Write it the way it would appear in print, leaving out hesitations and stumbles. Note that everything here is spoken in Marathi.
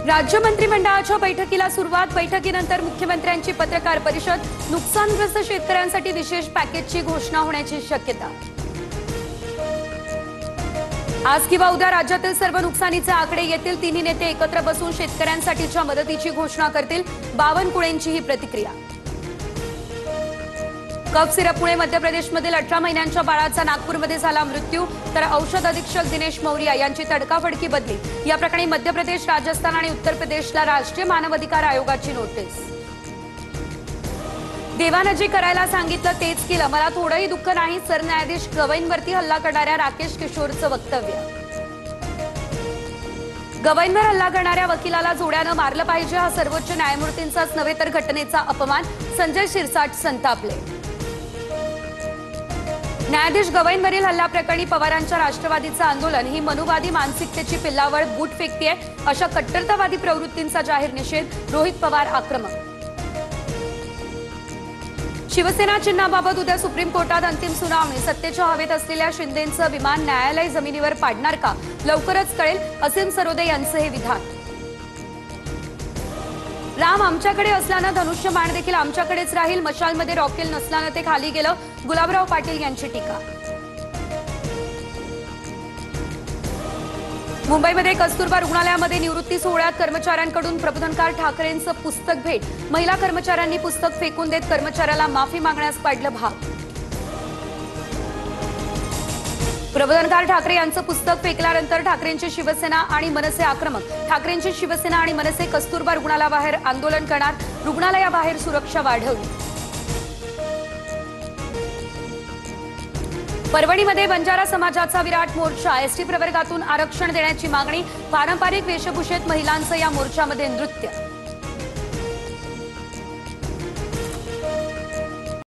राज्य मंत्रिमंडळाच्या बैठकीला सुरुवात। बैठकीनंतर मुख्यमंत्र्यांची पत्रकार परिषद। नुकसानग्रस्त शेतकऱ्यांसाठी विशेष पॅकेजची घोषणा होण्याची शक्यता। आज किंवा उद्या राज्यातील सर्व नुकसानीचे आकडे येतील। तिन्ही नेते एकत्र बसून शेतकऱ्यांसाठीच्या मदतीची घोषणा करतील। बावनकुळेंची ही प्रतिक्रिया। कफ सिरपमुळे मध्य प्रदेशमधील 18 महिन्यांच्या बाळाचा नागपूरमध्ये झाला मृत्यू। तर औषध अधीक्षक दिनेश मौर्या यांची तडकाफडकी बदली। या प्रकरणी मध्य प्रदेश, राजस्थान आणि उत्तर प्रदेशला राष्ट्रीय मानवाधिकार आयोगाची नोटीस। देवानं जे करायला सांगितलं तेच केलं, मला थोडंही दुःख नाही, सरन्यायाधीश गवईंवरती हल्ला करणाऱ्या राकेश किशोरचं वक्तव्य। गवईंवर हल्ला करणाऱ्या वकिलाला जोड्यानं मारलं पाहिजे, हा सर्वोच्च न्यायमूर्तींचाच नव्हे तर घटनेचा अपमान। संजय शिरसाट संतापले। न्यायाधीश गवईंवरील हल्ल्याप्रकरणी पवारांच्या राष्ट्रवादीचं आंदोलन ही मनुवादी मानसिकतेची पिल्लावर बूट फेकतीये, अशा कट्टरतावादी प्रवृत्तींचा जाहीर निषेध। रोहित पवार आक्रमक। शिवसेना चिन्हाबाबत उद्या सुप्रीम कोर्टात अंतिम सुनावणी। सत्तेच्या हवेत असलेल्या शिंदेंचं विमान न्यायालय जमिनीवर पाडणार का, लवकरच कळेल, असीम सरोदे यांचं हे विधान। राम आमच्याकडे असल्यानं धनुष्यबाण देखील आमच्याकडेच राहील, मशालमध्ये रॉकेल नसल्यानं ते खाली गेलं, गुलाबराव पाटील यांची टीका। मुंबईमध्ये कस्तुरबा रुग्णालयामध्ये निवृत्ती सोहळ्यात कर्मचाऱ्यांकडून प्रबोधनकार ठाकरेंचं पुस्तक भेट। महिला कर्मचाऱ्यांनी पुस्तक फेकून देत कर्मचाऱ्याला माफी मागण्यास पाडलं भाग। प्रबोधनकार ठाकरे यांचं पुस्तक फेकल्यानंतर ठाकरेंची शिवसेना आणि मनसे आक्रमक। ठाकरेंची शिवसेना आणि मनसे कस्तुरबा रुग्णालयाबाहेर आंदोलन करणार, रुग्णालयाबाहेर सुरक्षा वाढवली। परभणीमध्ये बंजारा समाजाचा विराट मोर्चा। एसटी प्रवर्गातून आरक्षण देण्याची मागणी। पारंपरिक वेशभूषेत महिलांचं या मोर्चामध्ये नृत्य।